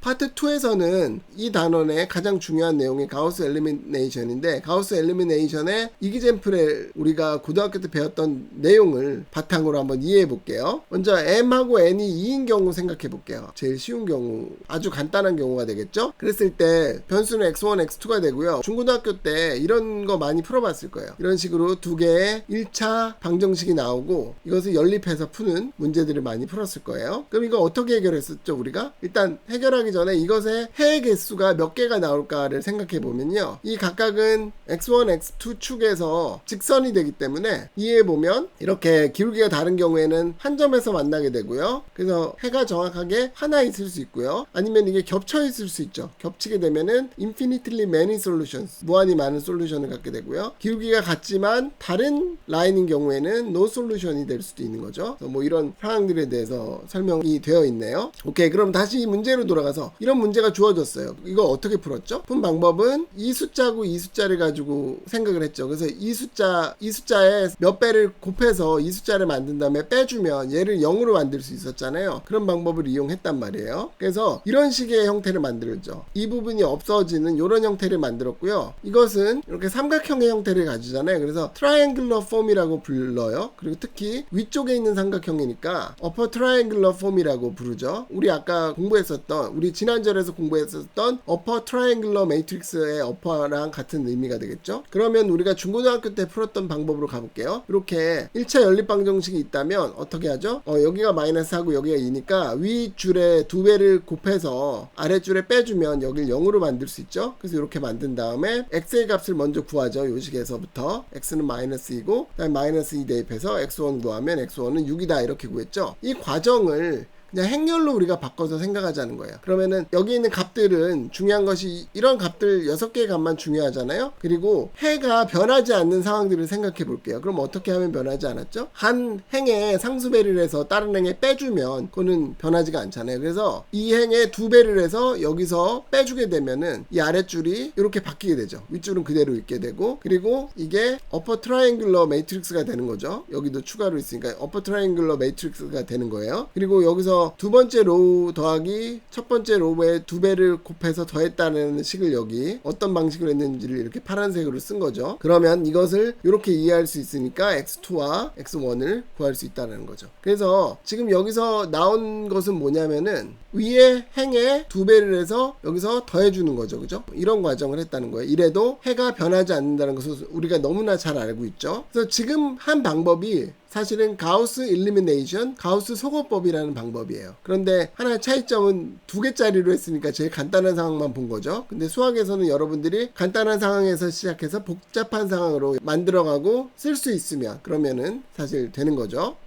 파트 2에서는 이 단원의 가장 중요한 내용이 가우스 엘리미네이션인데, 가우스 엘리미네이션의 이기젠플에 우리가 고등학교 때 배웠던 내용을 바탕으로 한번 이해해 볼게요. 먼저 m하고 n이 2인 경우 생각해 볼게요. 제일 쉬운 경우, 아주 간단한 경우가 되겠죠. 그랬을 때 변수는 x1, x2가 되고요. 중고등학교 때 이런 거 많이 풀어봤을 거예요. 이런 식으로 두 개의 1차 방정식이 나오고 이것을 연립해서 푸는 문제들을 많이 풀었을 거예요. 그럼 이거 어떻게 해결했었죠? 우리가 일단 해결하기 전에 이것의 해의 개수가 몇 개가 나올까를 생각해 보면요, 이 각각은 x1, x2 축에서 직선이 되기 때문에 이해해 보면 이렇게 기울기가 다른 경우에는 한 점에서 만나게 되고요. 그래서 해가 정확하게 하나 있을 수 있고요. 아니면 이게 겹쳐 있을 수 있죠. 겹치게 되면은 infinitely many solutions, 무한히 많은 솔루션을 갖게 되고요. 기울기가 같지만 다른 라인인 경우에는 no solution이 될 수도 있는 거죠. 뭐 이런 상황들에 대해서 설명이 되어 있네요. 오케이, 그럼 다시 문제로 돌아가서 이런 문제가 주어졌어요. 이거 어떻게 풀었죠? 푼 방법은 이 숫자고 이 숫자를 가지고 생각을 했죠. 그래서 이 숫자에 몇 배를 곱해서 이 숫자를 만든 다음에 빼주면 얘를 0으로 만들 수 있었잖아요. 그런 방법을 이용했단 말이에요. 그래서 이런 식의 형태를 만들었죠. 이 부분이 없어지는 이런 형태를 만들었고요. 이것은 이렇게 삼각형의 형태를 가지잖아요. 그래서 트라이앵글러 폼이라고 불러요. 그리고 특히 위쪽에 있는 삼각형이니까 어퍼 트라이앵글러 폼이라고 부르죠. 우리 아까 공부했었던, 우리 지난절에서 공부했었던 어퍼 트라이앵글러 매트릭스의 어퍼랑 같은 의미가 되겠죠. 그러면 우리가 중고등학교 때 풀었던 방법으로 가볼게요. 이렇게 1차 연립 방정식이 있다면 어떻게 하죠? 여기가 마이너스 하고 여기가 2니까 위 줄에 2배를 곱해서 아래 줄에 빼주면 여길 0으로 만들 수 있죠. 그래서 이렇게 만든 다음에 x의 값을 먼저 구하죠. 요 식에서부터 x는 마이너스 2고 그다음에 마이너스 2 대입해서 x1 구하면 x1은 6이다 이렇게 구했죠. 이 과정을 그냥 행렬로 우리가 바꿔서 생각하자는 거예요. 그러면은 여기 있는 값들은 중요한 것이 이런 값들 6개의 값만 중요하잖아요. 그리고 해가 변하지 않는 상황들을 생각해 볼게요. 그럼 어떻게 하면 변하지 않았죠? 한 행에 상수배를 해서 다른 행에 빼주면 그거는 변하지가 않잖아요. 그래서 이 행에 2배를 해서 여기서 빼주게 되면은 이 아랫줄이 이렇게 바뀌게 되죠. 윗줄은 그대로 있게 되고, 그리고 이게 어퍼 트라이앵글러 매트릭스가 되는 거죠. 여기도 추가로 있으니까 어퍼 트라이앵글러 매트릭스가 되는 거예요. 그리고 여기서 두 번째 로우 더하기 첫 번째 로우에 2배를 곱해서 더했다는 식을 여기 어떤 방식으로 했는지를 이렇게 파란색으로 쓴 거죠. 그러면 이것을 이렇게 이해할 수 있으니까 x2와 x1을 구할 수 있다는 거죠. 그래서 지금 여기서 나온 것은 뭐냐면은 위에 행에 2배를 해서 여기서 더해주는 거죠. 그죠? 이런 과정을 했다는 거예요. 이래도 해가 변하지 않는다는 것을 우리가 너무나 잘 알고 있죠. 그래서 지금 한 방법이 사실은 가우스 일리미네이션, 가우스 소거법이라는 방법이에요. 그런데 하나의 차이점은 2개짜리로 했으니까 제일 간단한 상황만 본 거죠. 근데 수학에서는 여러분들이 간단한 상황에서 시작해서 복잡한 상황으로 만들어가고 쓸 수 있으면 그러면은 사실 되는 거죠.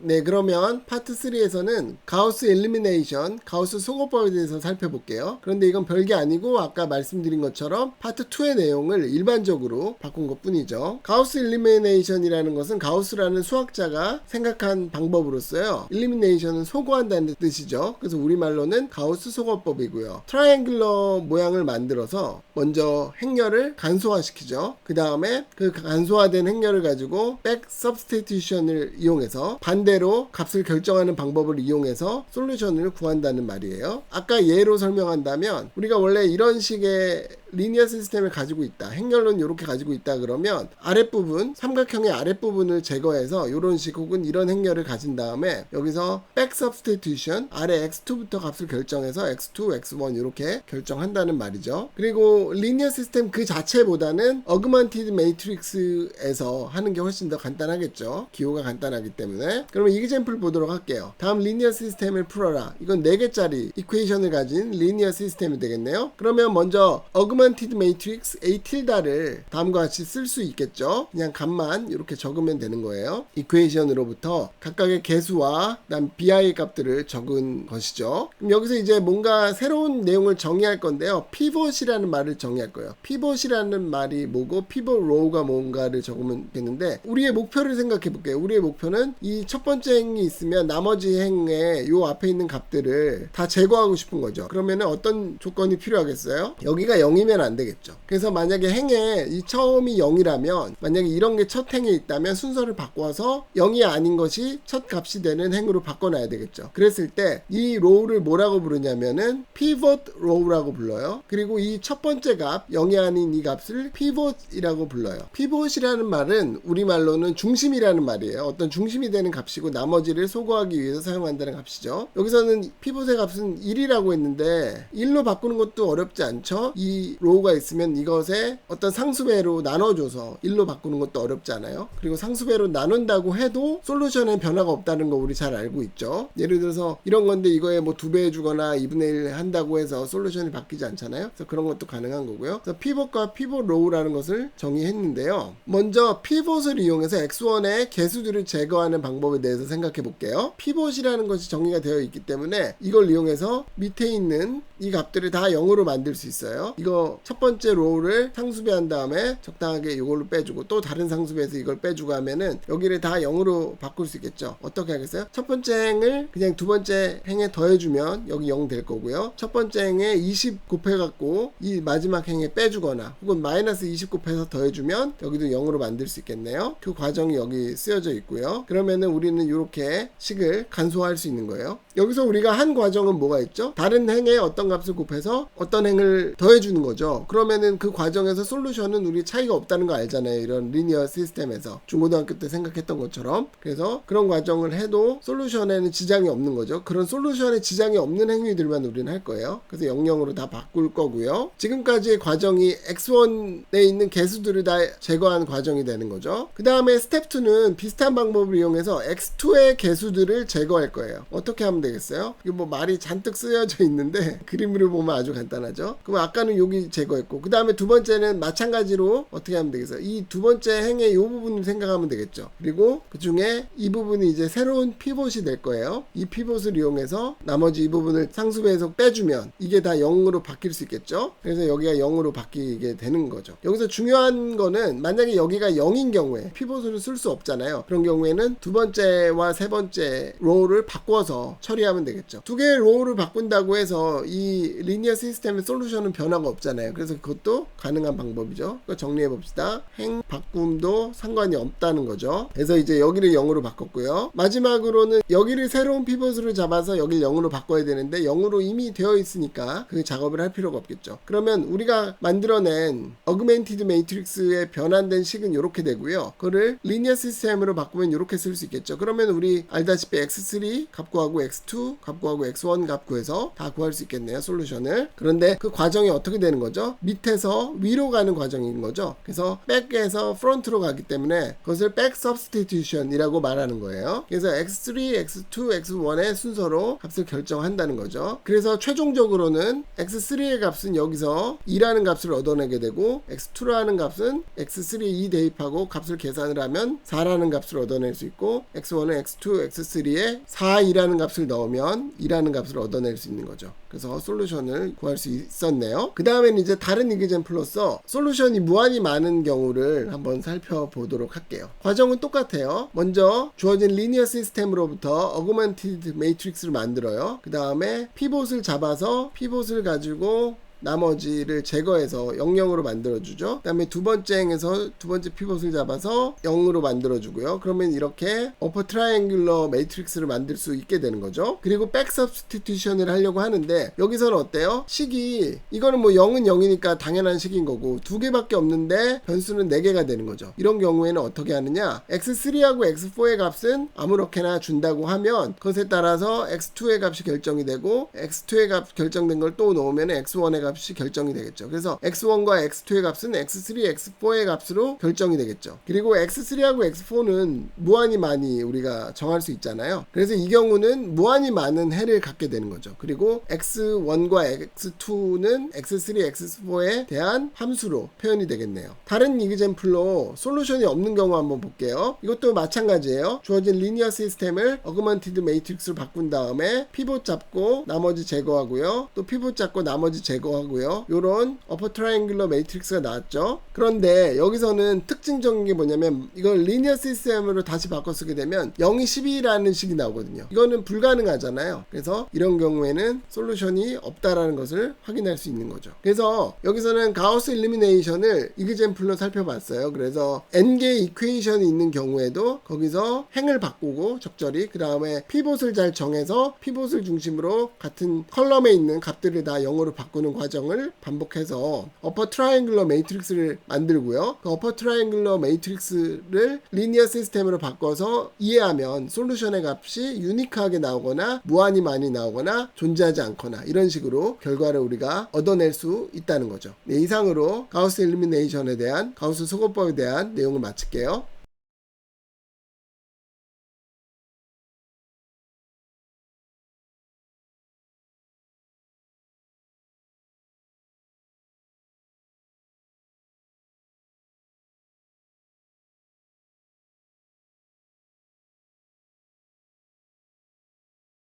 네, 그러면 파트 3에서는 가우스 엘리미네이션, 가우스 소거법에 대해서 살펴볼게요. 그런데 이건 별게 아니고 아까 말씀드린 것처럼 파트 2의 내용을 일반적으로 바꾼 것 뿐이죠. 가우스 엘리미네이션이라는 것은 가우스라는 수학자가 생각한 방법으로서요. 엘리미네이션은 소거한다는 뜻이죠. 그래서 우리말로는 가우스 소거법이고요. 트라이앵글러 모양을 만들어서 먼저 행렬을 간소화시키죠. 그 다음에 그 간소화된 행렬을 가지고 백 서브스티튜션을 이용해서 반대로 값을 결정하는 방법을 이용해서 솔루션을 구한다는 말이에요. 아까 예로 설명한다면 우리가 원래 이런 식의 리니어 시스템을 가지고 있다, 행렬은 이렇게 가지고 있다 그러면 아랫부분, 삼각형의 아랫부분을 제거해서 이런 식 혹은 이런 행렬을 가진 다음에 여기서 백 서브스티튜션, 아래 x2부터 값을 결정해서 x2, x1 이렇게 결정한다는 말이죠. 그리고 리니어 시스템 그 자체보다는 어그먼티드 매트릭스에서 하는 게 훨씬 더 간단하겠죠. 기호가 간단하기 때문에. 그러면 이그젬플 보도록 할게요. 다음 리니어 시스템을 풀어라. 이건 4개짜리 이퀘이션을 가진 리니어 시스템이 되겠네요. 그러면 먼저 어그먼티드 매트릭스 A 틸다를 다음과 같이 쓸 수 있겠죠. 그냥 값만 이렇게 적으면 되는 거예요. 이퀘이션으로부터 각각의 개수와 그다음 BI 값들을 적은 것이죠. 그럼 여기서 이제 뭔가 새로운 내용을 정의할 건데요. 피봇이라는 말을 정의할 거예요. 피봇이라는 말이 뭐고 피봇 로우가 뭔가를 적으면 되는데, 우리의 목표를 생각해 볼게요. 우리의 목표는 이 첫 번째 행이 있으면 나머지 행에 요 앞에 있는 값들을 다 제거하고 싶은 거죠. 그러면은 어떤 조건이 필요하겠어요? 여기가 0이면 그러면 안 되겠죠. 그래서 만약에 행에 이 처음이 0이라면 만약에 이런 게 첫 행에 있다면 순서를 바꿔서 0이 아닌 것이 첫 값이 되는 행으로 바꿔놔야 되겠죠. 그랬을 때 이 로우를 뭐라고 부르냐면은 pivot row라고 불러요. 그리고 이 첫 번째 값 0이 아닌 이 값을 pivot이라고 불러요. pivot이라는 말은 우리말로는 중심이라는 말이에요. 어떤 중심이 되는 값이고 나머지를 소거하기 위해서 사용한다는 값이죠. 여기서는 pivot의 값은 1이라고 했는데 1로 바꾸는 것도 어렵지 않죠. 이 로우가 있으면 이것에 어떤 상수배로 나눠줘서 1로 바꾸는 것도 어렵지 않아요. 그리고 상수배로 나눈다고 해도 솔루션에 변화가 없다는 거 우리 잘 알고 있죠. 예를 들어서 이런 건데 이거에 뭐 2배 해주거나 2분의 1 한다고 해서 솔루션이 바뀌지 않잖아요. 그래서 그런 것도 가능한 거고요. 그래서 pivot과 pivot row라는 것을 정의했는데요. 먼저 pivot을 이용해서 x1의 개수들을 제거하는 방법에 대해서 생각해 볼게요. pivot이라는 것이 정의가 되어 있기 때문에 이걸 이용해서 밑에 있는 이 값들을 다 0으로 만들 수 있어요. 이거 첫 번째 로우를 상수배한 다음에 적당하게 이걸로 빼주고 또 다른 상수배에서 이걸 빼주고 하면은 여기를 다 0으로 바꿀 수 있겠죠. 어떻게 하겠어요? 첫 번째 행을 그냥 두 번째 행에 더해주면 여기 0 될 거고요. 첫 번째 행에 20 곱해갖고 이 마지막 행에 빼주거나 혹은 마이너스 20 곱해서 더해주면 여기도 0으로 만들 수 있겠네요. 그 과정이 여기 쓰여져 있고요. 그러면은 우리는 이렇게 식을 간소화할 수 있는 거예요. 여기서 우리가 한 과정은 뭐가 있죠? 다른 행에 어떤 값을 곱해서 어떤 행을 더해주는 거죠. 그러면은 그 과정에서 솔루션은 우리 차이가 없다는 거 알잖아요. 이런 리니어 시스템에서 중고등학교 때 생각했던 것처럼. 그래서 그런 과정을 해도 솔루션에는 지장이 없는 거죠. 그런 솔루션에 지장이 없는 행위들만 우리는 할 거예요. 그래서 00으로 다 바꿀 거고요. 지금까지의 과정이 x1에 있는 개수들을 다 제거한 과정이 되는 거죠. 그 다음에 스텝 2는 비슷한 방법을 이용해서 x2의 개수들을 제거할 거예요. 어떻게 하면 되겠어요? 이거 뭐 말이 잔뜩 쓰여져 있는데 그림으로 보면 아주 간단하죠. 그럼 아까는 여기 제거했고 그 다음에 두 번째는 마찬가지로 어떻게 하면 되겠어요? 이 두 번째 행의 이 부분을 생각하면 되겠죠. 그리고 그 중에 이 부분이 이제 새로운 피봇이 될 거예요. 이 피봇을 이용해서 나머지 이 부분을 상수배에서 빼주면 이게 다 0으로 바뀔 수 있겠죠. 그래서 여기가 0으로 바뀌게 되는 거죠. 여기서 중요한 거는 만약에 여기가 0인 경우에 피봇을 쓸 수 없잖아요. 그런 경우에는 두 번째와 세 번째 로우를 바꿔서 처리하면 되겠죠. 두 개의 로우를 바꾼다고 해서 이 리니어 시스템의 솔루션은 변화가 없잖아요. 그래서 그것도 가능한 방법이죠. 정리해 봅시다. 행 바꿈도 상관이 없다는 거죠. 그래서 이제 여기를 0으로 바꿨고요. 마지막으로는 여기를 새로운 피벗으로 잡아서 여기를 0으로 바꿔야 되는데 0으로 이미 되어 있으니까 그 작업을 할 필요가 없겠죠. 그러면 우리가 만들어낸 어그멘티드 매트릭스의 변환된 식은 이렇게 되고요. 그거를 리니어 시스템으로 바꾸면 이렇게 쓸 수 있겠죠. 그러면 우리 알다시피 x3 값 구하고 x2 값 구하고 x1 값 구해서 다 구할 수 있겠네요. 솔루션을. 그런데 그 과정이 어떻게 되는 거죠? 밑에서 위로 가는 과정인 거죠. 그래서 백에서 프론트로 가기 때문에 그것을 백 서브스티튜션이라고 말하는 거예요. 그래서 x3, x2, x1의 순서로 값을 결정한다는 거죠. 그래서 최종적으로는 x3의 값은 여기서 2라는 값을 얻어내게 되고 x2라는 값은 x3에 2 대입하고 값을 계산을 하면 4라는 값을 얻어낼 수 있고 x1은 x2, x3에 4, 2라는 값을 넣으면 2라는 값을 얻어낼 수 있는 거죠. 그래서 솔루션을 구할 수 있었네요. 그 다음에는 이제 다른 이그젠플로서 솔루션이 무한히 많은 경우를 한번 살펴보도록 할게요. 과정은 똑같아요. 먼저 주어진 리니어 시스템으로부터 어그먼티드 매트릭스를 만들어요. 그 다음에 피봇을 잡아서 피봇을 가지고 나머지를 제거해서 00으로 만들어주죠. 그 다음에 두 번째 행에서 두 번째 피봇을 잡아서 0으로 만들어주고요. 그러면 이렇게 어퍼 트라이앵귤러 매트릭스를 만들 수 있게 되는 거죠. 그리고 백 서브스티튜션을 하려고 하는데 여기서는 어때요? 식이 이거는 뭐 0은 0이니까 당연한 식인 거고 두 개밖에 없는데 변수는 4개가 되는 거죠. 이런 경우에는 어떻게 하느냐? x3하고 x4의 값은 아무렇게나 준다고 하면 그것에 따라서 x2의 값이 결정이 되고 x2의 값 결정된 걸 또 넣으면 x1의 값이 결정이 되겠죠. 그래서 x1과 x2의 값은 x3, x4의 값으로 결정이 되겠죠. 그리고 x3하고 x4는 무한히 많이 우리가 정할 수 있잖아요. 그래서 이 경우는 무한히 많은 해를 갖게 되는 거죠. 그리고 x1과 x2는 x3, x4에 대한 함수로 표현이 되겠네요. 다른 이그젠플로 솔루션이 없는 경우 한번 볼게요. 이것도 마찬가지예요. 주어진 리니어 시스템을 어그먼티드 매트릭스로 바꾼 다음에 피봇 잡고 나머지 제거하고요. 또 피봇 잡고 나머지 제거하고 하고요. 요런 어퍼 트라이앵글러 매트릭스가 나왔죠. 그런데 여기서는 특징적인 게 뭐냐면 이걸 리니어 시스템으로 다시 바꿔 쓰게 되면 0이 12라는 식이 나오거든요. 이거는 불가능하잖아요. 그래서 이런 경우에는 솔루션이 없다라는 것을 확인할 수 있는 거죠. 그래서 여기서는 가우스 일루미네이션을 이그젠플로 살펴봤어요. 그래서 n개의 이퀘이션이 있는 경우에도 거기서 행을 바꾸고 적절히 그 다음에 피봇을 잘 정해서 피봇을 중심으로 같은 컬럼에 있는 값들을 다 0으로 바꾸는 과정을 반복해서 어퍼 트라이앵글러 매트릭스를 만들고요. 그 어퍼 트라이앵글러 매트릭스를 리니어 시스템으로 바꿔서 이해하면 솔루션의 값이 유니크하게 나오거나 무한히 많이 나오거나 존재하지 않거나 이런 식으로 결과를 우리가 얻어낼 수 있다는 거죠. 네, 이상으로 가우스 일루미네이션에 대한 가우스 소거법에 대한 내용을 마칠게요.